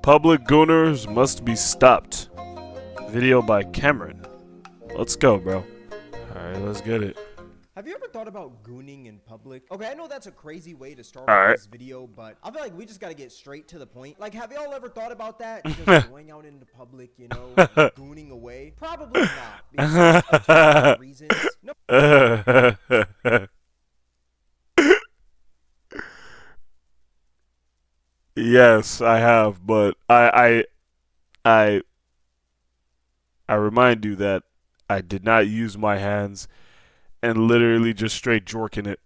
Public Gooners must be stopped. Video by Cameron. Let's go, bro. Alright, let's get it. Have you ever thought about gooning in public? Okay, I know that's a crazy way to start All right. this video, but I feel like we just gotta get straight to the point. Like, have y'all ever thought about that? Just going out into public, you know, gooning away? Probably not, because of two different reasons. No. Yes, I have, but I remind you that I did not use my hands and literally just straight jorking it.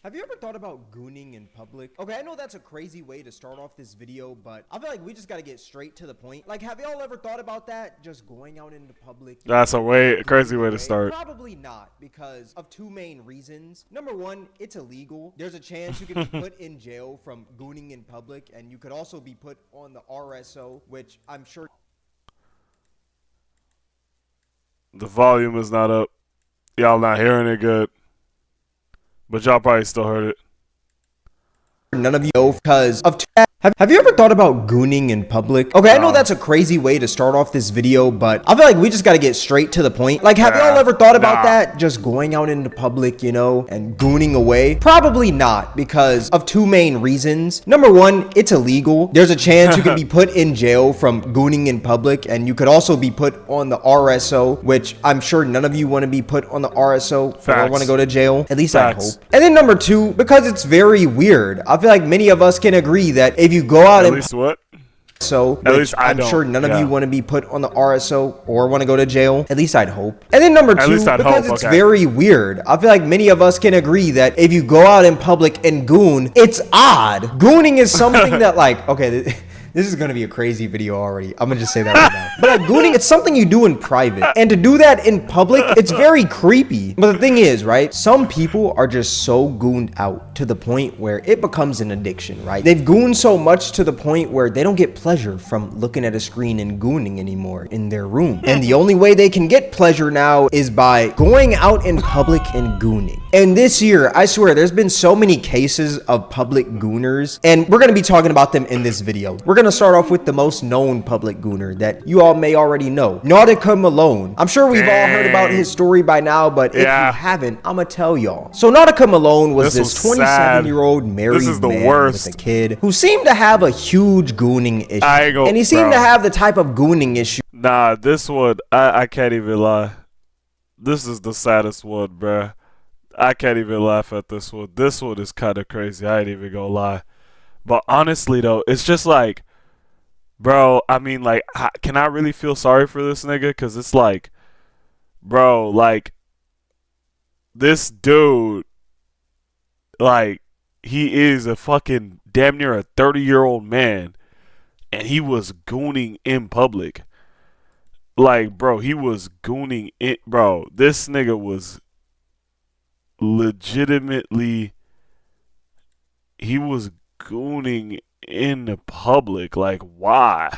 Have you ever thought about gooning in public? Okay, I know that's a crazy way to start off this video, but I feel like we just gotta get straight to the point. Like, have y'all ever thought about that? Just going out into public? That's a crazy way to start. Probably not, because of two main reasons. Number one, it's illegal. There's a chance you could be put in jail from gooning in public, and you could also be put on the RSO, which I'm sure... The volume is not up. Y'all not hearing it good. But y'all probably still heard it. None of you know because of... Have you ever thought about gooning in public? Okay, I know that's a crazy way to start off this video, but I feel like we just gotta get straight to the point. Like, have y'all ever thought about that? Just going out into public, you know, and gooning away? Probably not, because of two main reasons. Number one, it's illegal. There's a chance you could be put in jail from gooning in public, and you could also be put on the RSO, which I'm sure none of you want to be put on the RSO or want to go to jail. At least I hope. And then number two, because it's very weird. I feel like many of us can agree that if you go out at least what? So, at least I'm sure none of you want to be put on the RSO or want to go to jail. At least I'd hope. And then number two, because it's very weird. I feel like many of us can agree that if you go out in public and goon, it's odd. Gooning is something that, like, okay, this is going to be a crazy video already. I'm going to just say that right now. But like gooning, it's something you do in private. And to do that in public, it's very creepy. But the thing is, right? Some people are just so gooned out to the point where it becomes an addiction, right? They've gooned so much to the point where they don't get pleasure from looking at a screen and gooning anymore in their room. And the only way they can get pleasure now is by going out in public and gooning. And this year, I swear, there's been so many cases of public gooners. And we're going to be talking about them in this video. We're going to start off with the most known public gooner that you all may already know, Nautica Malone. I'm sure we've all heard about his story by now, but if you haven't, I'm gonna tell y'all. So Nautica Malone was this 27-year-old married man with a kid who seemed to have a huge gooning issue. And he seemed to have the type of gooning issue. Nah, this one, I can't even lie. This is the saddest one, bruh. I can't even laugh at this one. This one is kind of crazy. I ain't even gonna lie. But honestly, though, it's just like, bro, I mean, like, can I really feel sorry for this nigga? Because it's like, bro, like, this dude, like, he is a fucking damn near a 30-year-old man, and he was gooning in public. Like, bro, he was gooning it. Bro, this nigga was legitimately, he was gooning in the public. Like, why?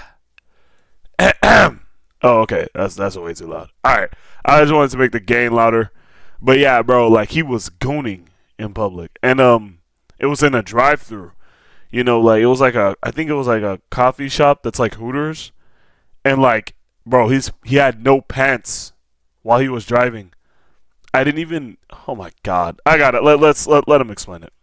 Oh, okay, that's way too loud. All right, I just wanted to make the gain louder. But yeah, bro, like, he was gooning in public, and it was in a drive-through. You know, like, it was like I think it was like a coffee shop that's like Hooters, and like, bro, he had no pants while he was driving. I didn't even. Oh my god, I got it. Let him explain it.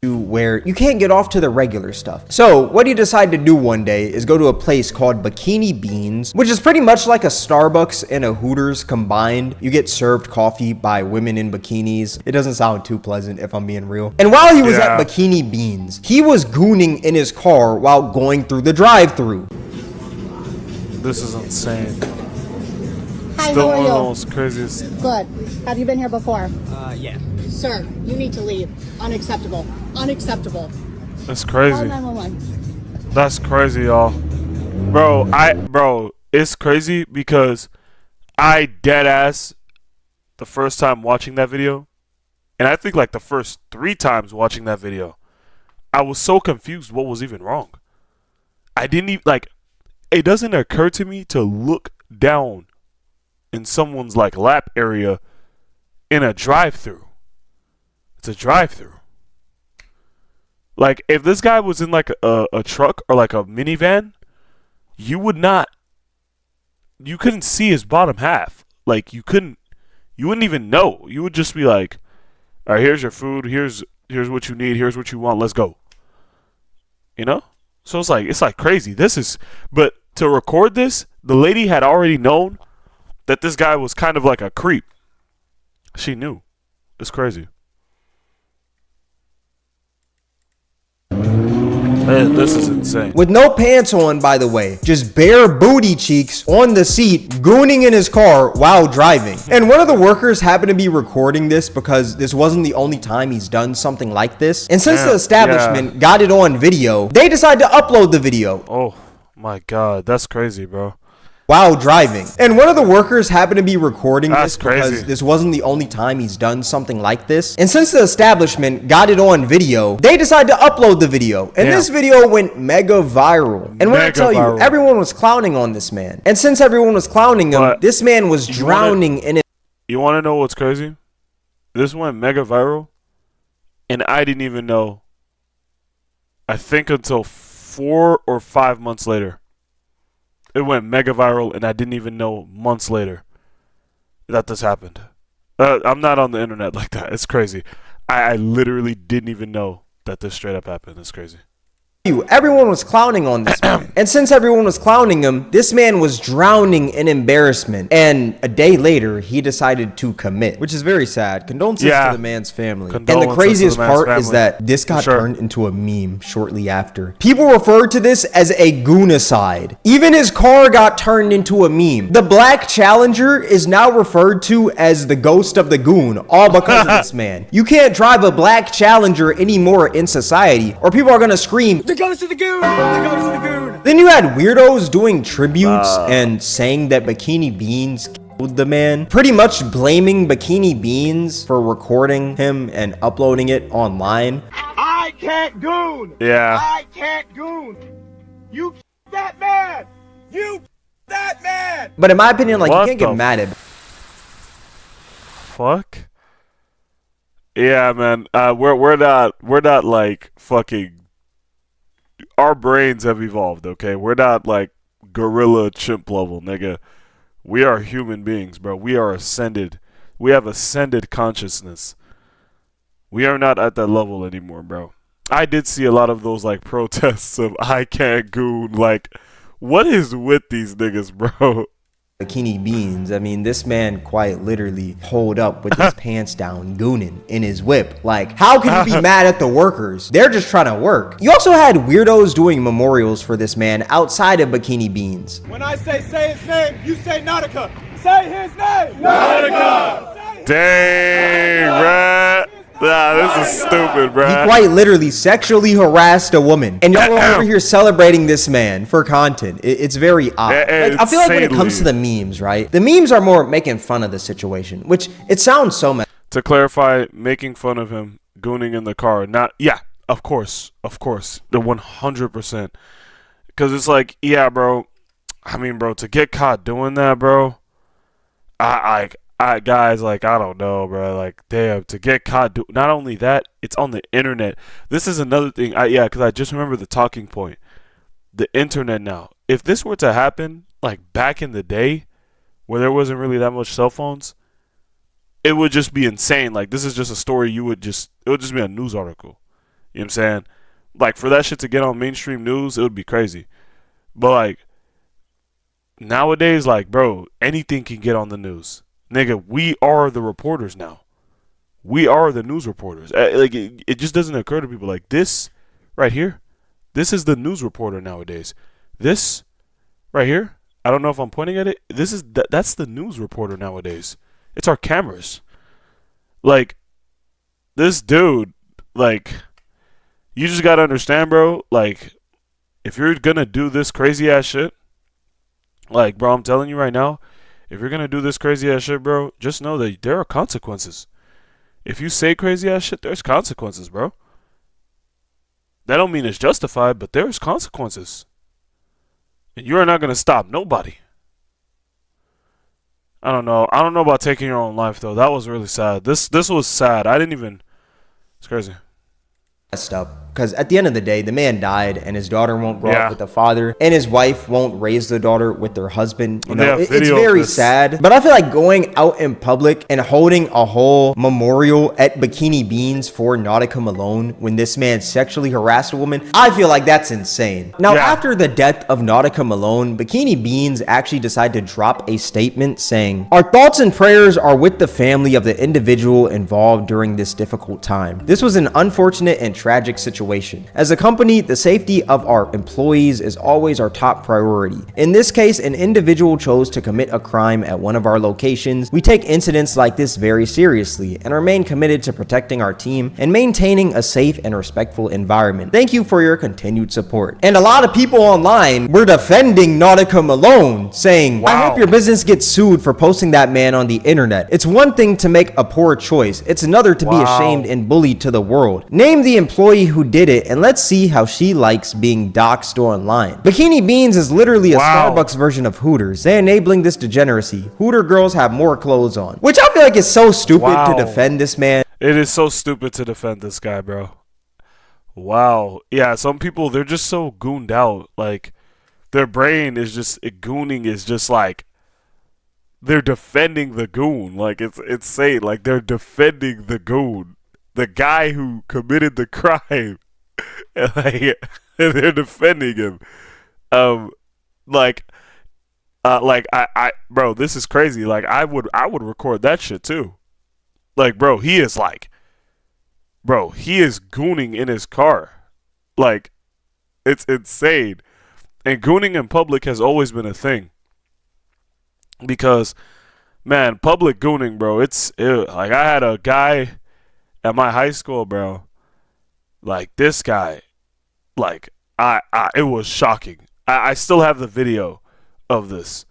Where you can't get off to the regular stuff. So what he decided to do one day is go to a place called Bikini Beans, which is pretty much like a Starbucks and a Hooters combined. You get served coffee by women in bikinis. It doesn't sound too pleasant if I'm being real. And while he was at Bikini Beans, he was gooning in his car while going through the drive-thru. This is insane. Hi, Still how are one you? of those craziest. Good. Have you been here before? Yeah. Sir, you need to leave. Unacceptable. Unacceptable. That's crazy. Call 911. That's crazy, y'all. Bro, it's crazy because I dead ass the first time watching that video, and I think like the first 3 times watching that video, I was so confused what was even wrong. I didn't even, like, it doesn't occur to me to look down in someone's like lap area in a drive-through. It's a drive-through. Like, if this guy was in like a truck or like a minivan, you would not. You couldn't see his bottom half. Like, you wouldn't even know. You would just be like, all right, here's your food. Here's what you need. Here's what you want. Let's go. You know? So it's like crazy. But to record this, the lady had already known that this guy was kind of like a creep. She knew. It's crazy. Man, this is insane. With no pants on, by the way, just bare booty cheeks on the seat, gooning in his car while driving. And one of the workers happened to be recording this because this wasn't the only time he's done something like this. And since the establishment got it on video, they decided to upload the video. Oh my God, that's crazy, bro. While driving. And one of the workers happened to be recording this because this wasn't the only time he's done something like this. And since the establishment got it on video, they decided to upload the video. And this video went mega viral. And when I tell you, everyone was clowning on this man. And since everyone was clowning him, this man was drowning in it. You want to know what's crazy? This went mega viral, and I didn't even know, I think, until 4 or 5 months later. It went mega viral, and I didn't even know months later that this happened. I'm not on the internet like that. It's crazy. I literally didn't even know that this straight up happened. It's crazy. Everyone was clowning on this man. And since everyone was clowning him, this man was drowning in embarrassment. And a day later, he decided to commit, which is very sad. Condolences to the man's family. And the craziest part is that this got turned into a meme shortly after. People referred to this as a goonicide. Even his car got turned into a meme. The black Challenger is now referred to as the ghost of the goon, all because of this man. You can't drive a black Challenger anymore in society, or people are gonna scream, "The ghost of the goon! The ghost of the goon!" Then you had weirdos doing tributes and saying that Bikini Beans killed the man, pretty much blaming Bikini Beans for recording him and uploading it online. I can't goon! Yeah. I can't goon! You that man! You that man! But in my opinion, like, you can't get mad at fuck. Yeah, man. We're not like fucking. Our brains have evolved, okay? We're not like gorilla chimp level, nigga. We are human beings, bro. We are ascended. We have ascended consciousness. We are not at that level anymore, bro. I did see a lot of those like protests of I can't goon. Like, what is with these niggas, bro? Bikini Beans. I mean, this man quite literally pulled up with his pants down, gooning in his whip. Like, how can you be mad at the workers? They're just trying to work. You also had weirdos doing memorials for this man outside of Bikini Beans. When I say his name, you say Nautica. Say his name! Nautica! Dang, bruh. Nah, this is stupid, bruh. He quite literally sexually harassed a woman. And y'all are over here celebrating this man for content. It's very odd. Like, I feel like when it comes to the memes, right? The memes are more making fun of the situation, which it sounds so mad. To clarify, making fun of him, gooning in the car. Not, yeah, of course. The 100%. Because it's like, yeah, bro. I mean, bro, to get caught doing that, bro. Guys, like, I don't know, bro. Like, damn, to get caught not only that, it's on the internet. This is another thing. Because I just remember the talking point. The internet now. If this were to happen, like, back in the day, where there wasn't really that much cell phones, it would just be insane. Like, this is just a story it would just be a news article. You know what I'm saying? Like, for that shit to get on mainstream news, it would be crazy. But, like, nowadays, like, bro, anything can get on the news. Nigga, we are the reporters now. We are the news reporters. Like, it just doesn't occur to people. Like, this right here, this is the news reporter nowadays. This right here, I don't know if I'm pointing at it. That's the news reporter nowadays. It's our cameras. Like, this dude, like, you just gotta understand, bro. Like, if you're gonna do this crazy ass shit, like, bro, I'm telling you right now, if you're gonna do this crazy ass shit, bro, just know that there are consequences. If you say crazy ass shit, there's consequences, bro. That don't mean it's justified, but there's consequences. And you are not gonna stop nobody. I don't know. I don't know about taking your own life though. That was really sad. This was sad. It's crazy. Messed up. because at the end of the day, the man died and his daughter won't grow up Yeah. with the father and his wife won't raise the daughter with their husband. You know, Yeah, it's video of very this. sad. But I feel like going out in public and holding a whole memorial at Bikini Beans for Nautica Malone when this man sexually harassed a woman, I feel like that's insane. Now, Yeah. after the death of Nautica Malone, Bikini Beans actually decided to drop a statement saying, "Our thoughts and prayers are with the family of the individual involved during this difficult time. This was an unfortunate and tragic situation. As a company, the safety of our employees is always our top priority. In this case, an individual chose to commit a crime at one of our locations. We take incidents like this very seriously and remain committed to protecting our team and maintaining a safe and respectful environment. Thank you for your continued support." And a lot of people online were defending Nautica Malone, saying, "I hope your business gets sued for posting that man on the internet. It's one thing to make a poor choice. It's another to be ashamed and bullied to the world. Name the employee who did it and let's see how she likes being doxxed online." Bikini Beans is literally a Starbucks version of Hooters. They're enabling this degeneracy. Hooter girls have more clothes on, which I feel like is so stupid to defend this man. It is so stupid to defend this guy, bro. Wow. Yeah, some people, they're just so gooned out. Like, their brain is just, gooning is just like, they're defending the goon. Like, it's insane. Like, they're defending the goon. The guy who committed the crime. And, like, and they're defending him. Bro, this is crazy. Like, I would record that shit too. Like, bro, he is gooning in his car. Like, it's insane. And gooning in public has always been a thing. Because, man, public gooning, bro, like, I had a guy at my high school, bro. Like, this guy, like, it was shocking. I still have the video of this.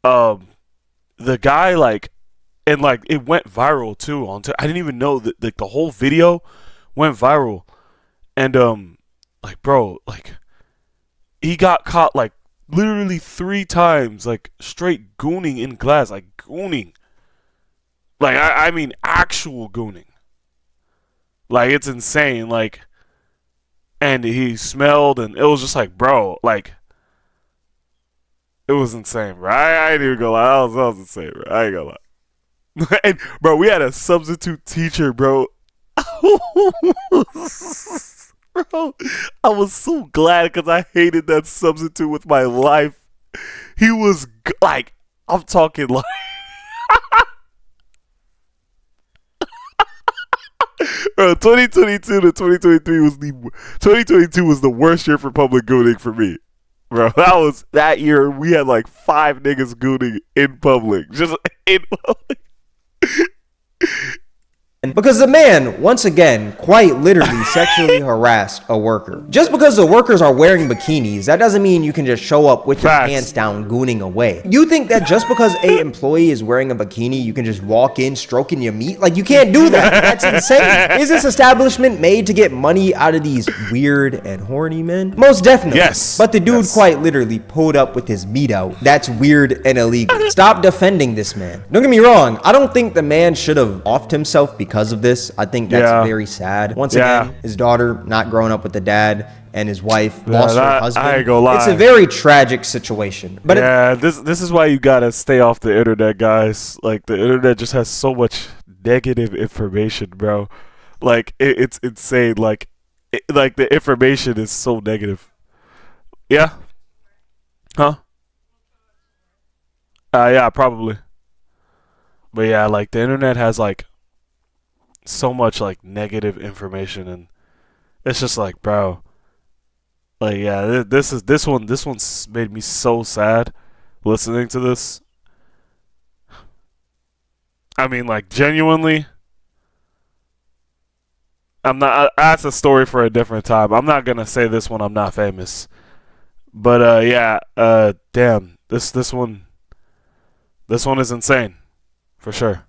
The guy, like, and, like, it went viral, too. I didn't even know that, like, the whole video went viral. And, like, bro, like, he got caught, like, literally 3 times, like, straight gooning in class. Like, gooning. Like, I mean, actual gooning. Like, it's insane. Like, and he smelled, and it was just like, bro, like, it was insane, bro. I ain't even gonna lie. That was insane, bro. I ain't gonna lie. And, bro, we had a substitute teacher, bro. Bro, I was so glad because I hated that substitute with my life. He was, like, I'm talking like... Bro, 2022 to 2023 was 2022 was the worst year for public gooning for me. Bro, that year we had like 5 niggas gooning in public. Just in public. Because the man, once again, quite literally sexually harassed a worker. Just because the workers are wearing bikinis, that doesn't mean you can just show up with your pants down gooning away. You think that just because a employee is wearing a bikini, you can just walk in stroking your meat? Like, you can't do that. That's insane. Is this establishment made to get money out of these weird and horny men? Most definitely. Yes. But the dude quite literally pulled up with his meat out. That's weird and illegal. Stop defending this man. Don't get me wrong. I don't think the man should have offed himself because of this. I think that's very sad. Once again, his daughter not growing up with the dad, and his wife lost her husband. I ain't gonna lie. It's a very tragic situation. But this is why you gotta stay off the internet, guys. Like, the internet just has so much negative information, bro. Like, it's insane. Like, the information is so negative. Yeah. Huh? Yeah, probably. But yeah, like, the internet has, like, so much, like, negative information, and it's just like, bro, like, yeah, this one's made me so sad listening to this. I mean, like, genuinely, I'm not, that's a story for a different time. I'm not gonna say this one, I'm not famous, but damn, this one is insane, for sure.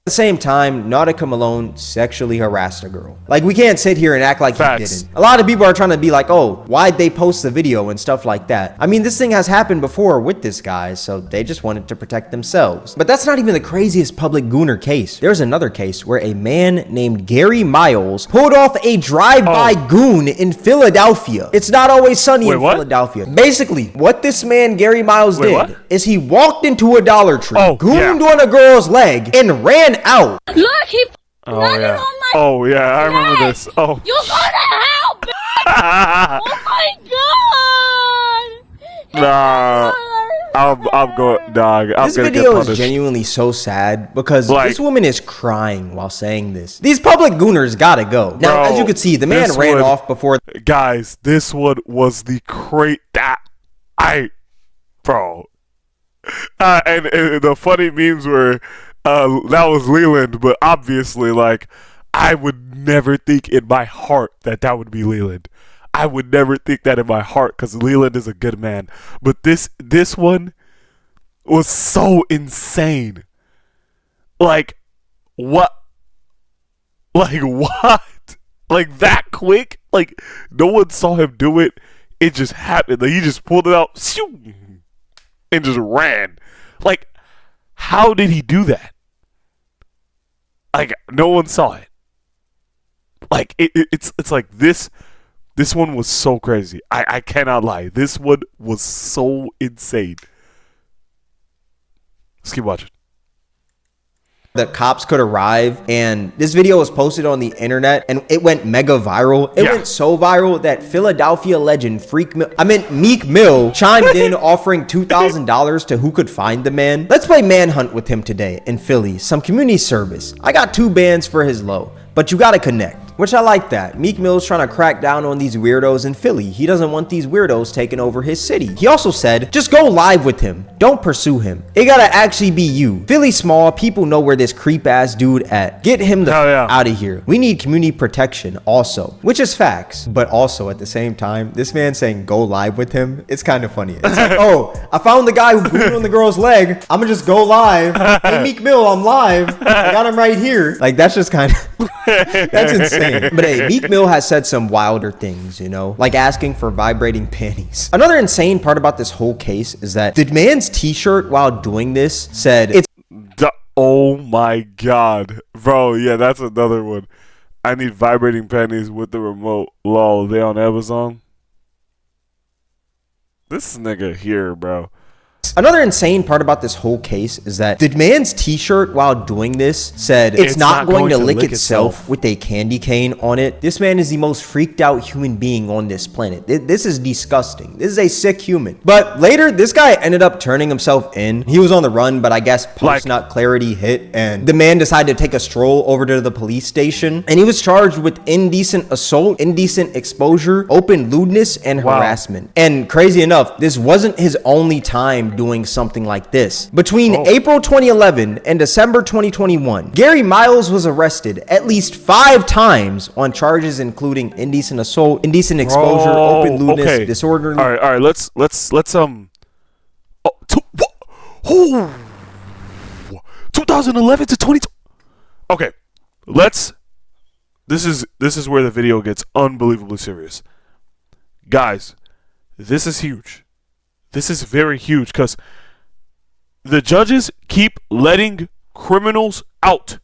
At the same time, Nautica Malone sexually harassed a girl. Like, we can't sit here and act like Facts. he didn't. A lot of people are trying to be like, oh, why'd they post the video and stuff like that? I mean, this thing has happened before with this guy, so they just wanted to protect themselves. But that's not even the craziest public gooner case. There's another case where a man named Gary Miles pulled off a drive-by goon in Philadelphia. It's not always sunny in Philadelphia. Basically, what this man Gary Miles did is he walked into a Dollar Tree, gooned on a girl's leg, and ran out. Look, he landed on my I remember this. Oh, you gotta help me! Oh my god! Nah, I'm going, dog. This video is genuinely so sad because this woman is crying while saying this. These public gooners gotta go. Now, as you can see, the man ran off before. Guys, this one was the and the funny memes were that was Leland, but obviously, like, I would never think in my heart that would be Leland. I would never think that in my heart because Leland is a good man. But this one was so insane. Like, what? Like, what? Like, that quick? Like, no one saw him do it. It just happened. Like, he just pulled it out and just ran. Like, how did he do that? Like, no one saw it. Like, it's like this one was so crazy. I cannot lie. This one was so insane. Let's keep watching. The cops could arrive, and this video was posted on the internet and it went mega viral. It went so viral that Philadelphia legend Meek Mill chimed in offering $2,000 to who could find the man. Let's play Manhunt with him today in Philly, some community service. I got 2 bands for his low, but you gotta connect. Which I like that. Meek Mill's trying to crack down on these weirdos in Philly. He doesn't want these weirdos taking over his city. He also said, just go live with him. Don't pursue him. It gotta actually be you. Philly's small. People know where this creep ass dude at. Get him the out of here. We need community protection also. Which is facts. But also at the same time, this man saying go live with him, it's kind of funny. It's like, oh, I found the guy who booed on the girl's leg. I'ma just go live. Hey Meek Mill, I'm live. I got him right here. Like, that's just kind of that's insane. But hey, Meek Mill has said some wilder things, you know, like asking for vibrating panties. Another insane part about this whole case is that the man's t-shirt while doing this said, oh my god, bro. Yeah, that's another one. I need vibrating panties with the remote. Lol, they on Amazon? This nigga here, bro. Another insane part about this whole case is that the man's t-shirt while doing this said it's not going to lick itself with a candy cane on it. This man is the most freaked out human being on this planet. This is disgusting. This is a sick human. But later, this guy ended up turning himself in. He was on the run, but I guess post-nut clarity hit, and the man decided to take a stroll over to the police station, and he was charged with indecent assault, indecent exposure, open lewdness, and harassment. And crazy enough, this wasn't his only time doing something like this. Between April 2011 and December 2021, Gary Miles was arrested at least 5 times on charges including indecent assault, indecent exposure, open lewdness, disorderly. All right. Let's 2011 to 22. Okay, This is where the video gets unbelievably serious, guys. This is huge. This is very huge because the judges keep letting criminals out.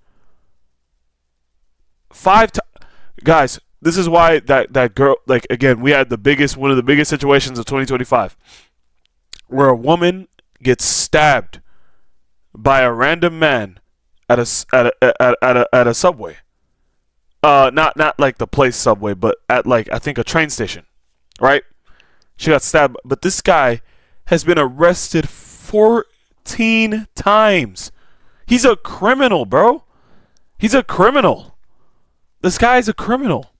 5 times. Guys, this is why that girl, like, again, we had one of the biggest situations of 2025 where a woman gets stabbed by a random man at a subway. Not like the place Subway, but at, like, I think a train station, right? She got stabbed, but this guy has been arrested 14 times. He's a criminal, bro. He's a criminal. This guy is a criminal.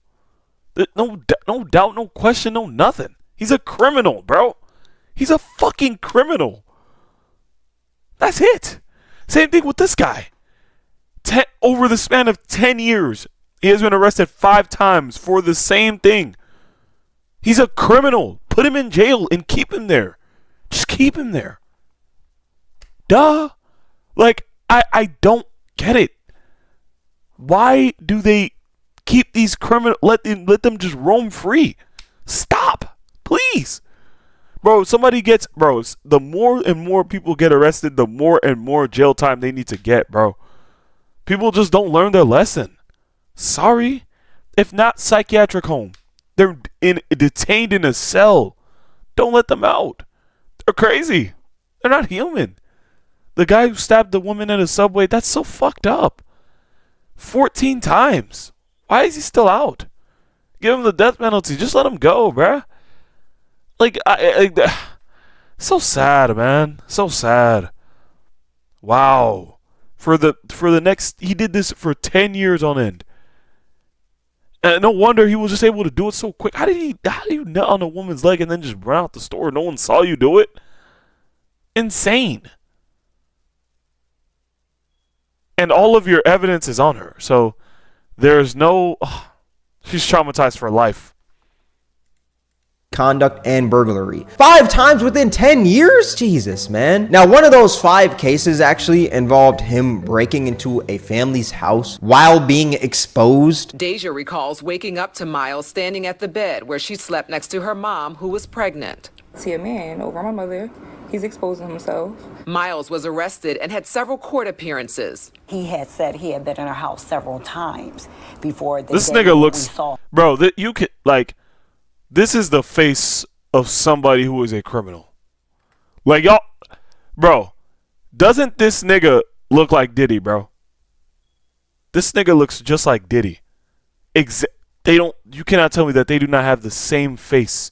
No doubt, no question, no nothing. He's a criminal, bro. He's a fucking criminal. That's it. Same thing with this guy. Over the span of 10 years, he has been arrested 5 times for the same thing. He's a criminal. Put him in jail and keep him there. Just keep him there. Duh. Like, I don't get it. Why do they keep these criminals? Let them just roam free. Stop, please, bro. Somebody gets, bro. The more and more people get arrested, the more and more jail time they need to get, bro. People just don't learn their lesson. Sorry, if not psychiatric home, they're detained in a cell. Don't let them out. They're crazy. They're not human. The guy who stabbed the woman in a subway, that's so fucked up. 14 times. Why is he still out? Give him the death penalty. Just let him go, bruh. Like, so sad, man. So sad. Wow. For the next, he did this for 10 years on end. And no wonder he was just able to do it so quick. How did you nut on a woman's leg and then just run out the store? No one saw you do it? Insane. And all of your evidence is on her. So there's no... she's traumatized for life. Conduct and burglary. 5 times within 10 years? Jesus, man. Now, one of those 5 cases actually involved him breaking into a family's house while being exposed. Deja recalls waking up to Miles standing at the bed where she slept next to her mom, who was pregnant. See a man over my mother. He's exposing himself. Miles was arrested and had several court appearances. He had said he had been in her house several times before the This day nigga looks... we saw. Bro, that you could... Like... This is the face of somebody who is a criminal. Like, y'all, bro, doesn't this nigga look like Diddy, bro? This nigga looks just like Diddy. You cannot tell me that they do not have the same face.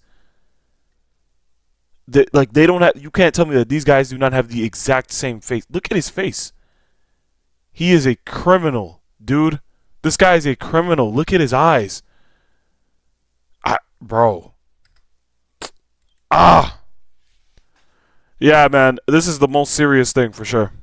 You can't tell me that these guys do not have the exact same face. Look at his face. He is a criminal, dude. This guy is a criminal. Look at his eyes. Bro. Yeah, man. This is the most serious thing for sure.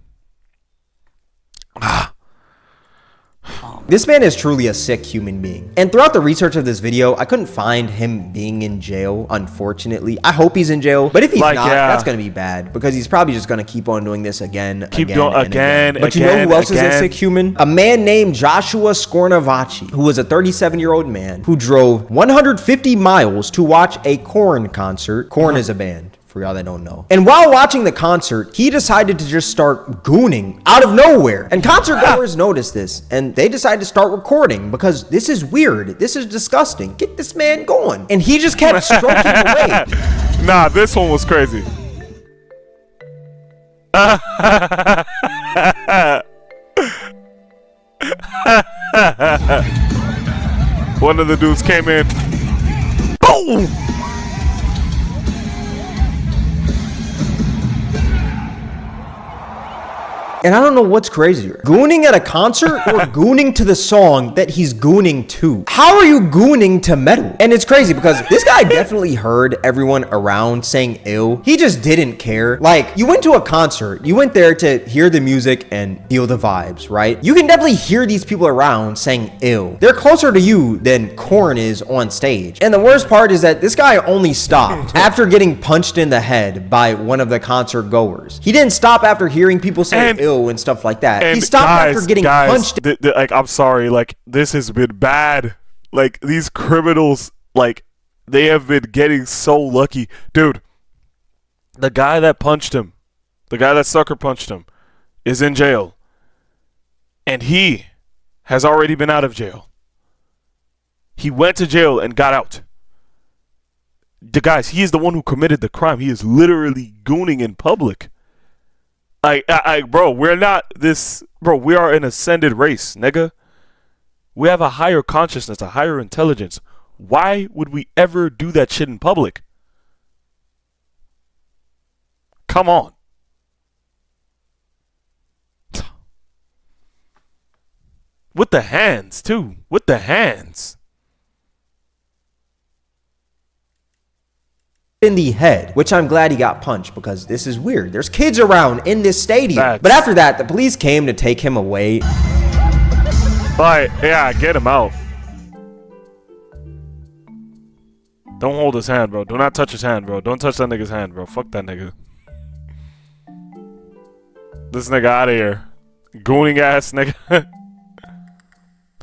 This man is truly a sick human being. And throughout the research of this video, I couldn't find him being in jail, unfortunately. I hope he's in jail, but if he's not, that's going to be bad because he's probably just going to keep on doing this again. But you know who else is a sick human? A man named Joshua Scornavacci, who was a 37-year-old man who drove 150 miles to watch a Korn concert. Korn is a band, for y'all that don't know. And while watching the concert, he decided to just start gooning out of nowhere. And concert goers noticed this, and they decided to start recording because this is weird. This is disgusting. Get this man going. And he just kept stroking away. Nah, this one was crazy. One of the dudes came in. Boom! And I don't know what's crazier, gooning at a concert or gooning to the song that he's gooning to. How are you gooning to metal? And it's crazy because this guy definitely heard everyone around saying ill. He just didn't care. Like, you went to a concert, you went there to hear the music and feel the vibes, right? You can definitely hear these people around saying ill. They're closer to you than Korn is on stage. And the worst part is that this guy only stopped after getting punched in the head by one of the concert goers. He didn't stop after hearing people say ill and stuff like that. He stopped after getting punched. Like, I'm sorry, like, this has been bad. Like, these criminals, like, they have been getting so lucky. Dude, the guy that punched him, the guy that sucker punched him, is in jail. And he has already been out of jail. He went to jail and got out. Guys, he is the one who committed the crime. He is literally gooning in public. Bro, we're not this, bro, we are an ascended race, nigga. We have a higher consciousness, a higher intelligence. Why would we ever do that shit in public? Come on. With the hands, too. With the hands. In the head, which I'm glad he got punched because this is weird. There's kids around in this stadium. But after that, the police came to take him away. Like, yeah, get him out. Don't hold his hand, bro. Do not touch his hand, bro. Don't touch that nigga's hand, bro. Fuck that nigga. This nigga out of here. Gooning ass nigga.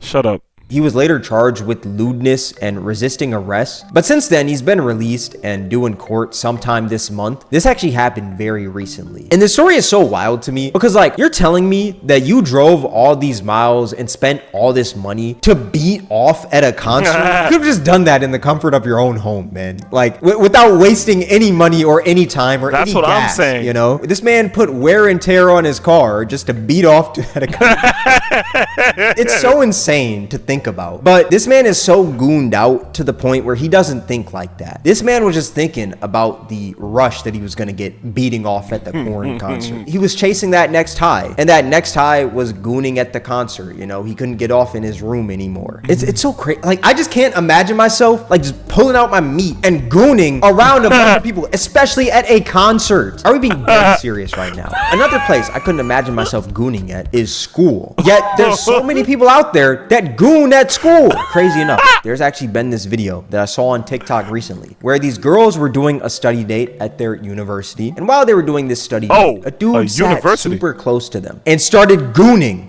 Shut up. He was later charged with lewdness and resisting arrest, but since then he's been released and due in court sometime this month. This actually happened very recently. And this story is so wild to me because like you're telling me that you drove all these miles and spent all this money to beat off at a concert. You could have just done that in the comfort of your own home, man. Like without wasting any money or any time or That's any what gas, I'm saying. You know, this man put wear and tear on his car just to beat off at a concert. It's so insane to think about, but this man is so gooned out to the point where he doesn't think like that. This man was just thinking about the rush that he was going to get beating off at the Korn concert. He was chasing that next high, and that next high was gooning at the concert. You know, he couldn't get off in his room anymore. It's so crazy. Like, I just can't imagine myself like just pulling out my meat and gooning around a bunch of people, especially at a concert. Are we being dead serious right now? Another place I couldn't imagine myself gooning at is school. Yet there's so many people out there that goon at school. Crazy enough, there's actually been this video that I saw on TikTok recently where these girls were doing a study date at their university, and while they were doing this study date, a dude sat super close to them and started gooning.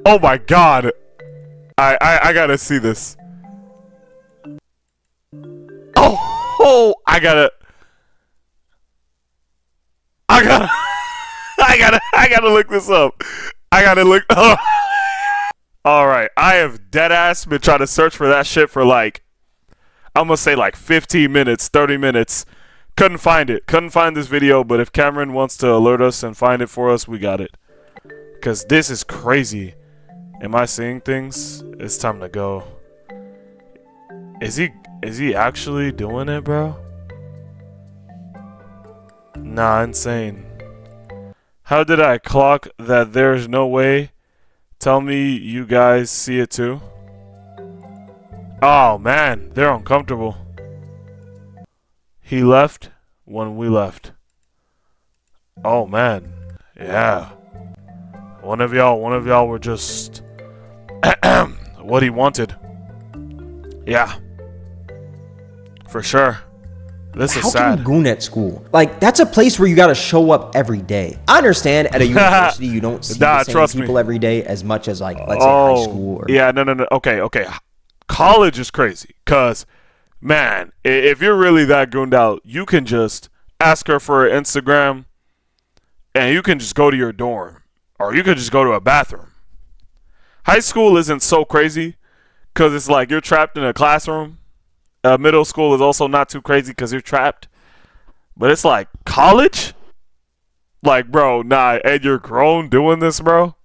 Oh my god, I gotta see this. I gotta look this up. All right, I have dead ass been trying to search for that shit for like, I'm gonna say like 15 minutes, 30 minutes. Couldn't find it. Couldn't find this video, but if Cameron wants to alert us and find it for us, we got it. Cause this is crazy. Am I seeing things? It's time to go. Is he actually doing it, bro? Nah, insane. How did I clock that there's no way? Tell me you guys see it too. Oh man, they're uncomfortable. He left when we left. Oh man, yeah. One of y'all were just what he wanted. Yeah, for sure. This is sad. How can you goon at school? Like, that's a place where you gotta show up every day. I understand at a university you don't see the same people every day as much as like, let's say high school. Or yeah, no. Okay. College is crazy. Cause, man, if you're really that gooned out, you can just ask her for her Instagram and you can just go to your dorm. Or you could just go to a bathroom. High school isn't so crazy because it's like you're trapped in a classroom. Middle school is also not too crazy because you're trapped. But it's like college? Like, bro, nah, and you're grown doing this, bro?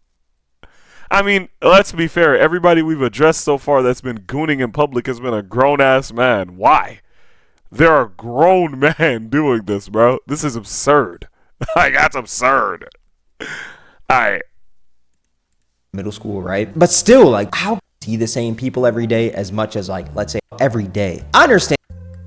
I mean, let's be fair. Everybody we've addressed so far that's been gooning in public has been a grown-ass man. Why? There are grown men doing this, bro. This is absurd. Like, that's absurd. Alright. Middle school, right? But still, like, how see the same people every day as much as like, let's say every day? I understand.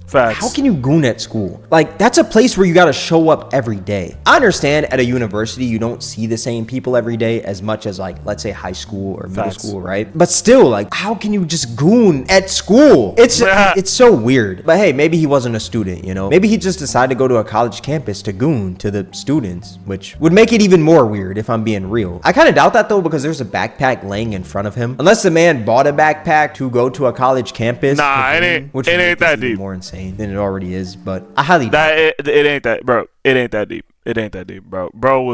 Facts. How can you goon at school? Like, that's a place where you gotta show up every day. I understand at a university you don't see the same people every day as much as like, let's say high school or middle school, right? But still, like, how can you just goon at school? It's so weird. But hey, maybe he wasn't a student, you know? Maybe he just decided to go to a college campus to goon to the students, which would make it even more weird if I'm being real. I kind of doubt that though, because there's a backpack laying in front of him. Unless the man bought a backpack to go to a college campus. Nah, it ain't that deep. More insane than it already is, but I highly doubt it ain't that, bro. It ain't that deep. It ain't that deep, bro. Bro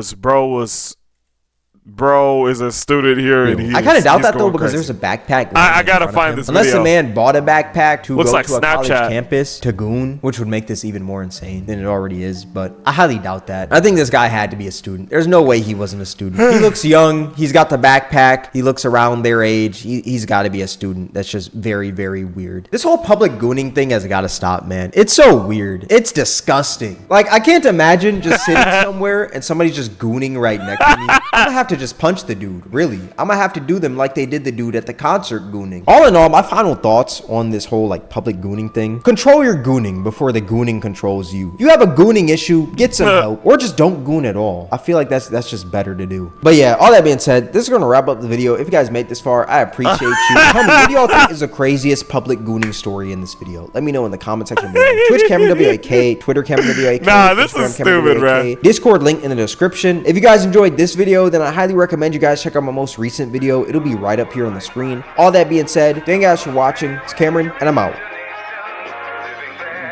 is a student here, and I kind of doubt that though, because there's a backpack. I gotta find this unless video. the man bought a backpack to Looks go like to a college Snapchat. campus to goon, which would make this even more insane than it already is. But I highly doubt that. I think this guy had to be a student. There's no way he wasn't a student. He looks young. He's got the backpack. He looks around their age. He's got to be a student. That's just very, very weird. This whole public gooning thing has got to stop, man. It's so weird. It's disgusting. Like, I can't imagine just sitting somewhere and somebody's just gooning right next to me. I'm gonna have to just punch the dude. Really, I'm gonna have to do them like they did the dude at the concert gooning. All in all, my final thoughts on this whole like public gooning thing: control your gooning before the gooning controls you. If you have a gooning issue, get some help, or just don't goon at all. I feel like that's just better to do. But yeah, all that being said, this is gonna wrap up the video. If you guys made this far, I appreciate you. Tell me, what do y'all think is the craziest public gooning story in this video? Let me know in the comment section below. Twitch Cameron WAK, Twitter Cameron WAK. Nah, this is stupid, bro. Discord link in the description. If you guys enjoyed this video, then I highly highly recommend you guys check out my most recent video. It'll be right up here on the screen. All that being said, thank you guys for watching. It's Cameron, and I'm out.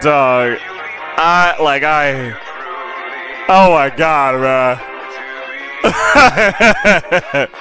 Dog, oh my god, bro.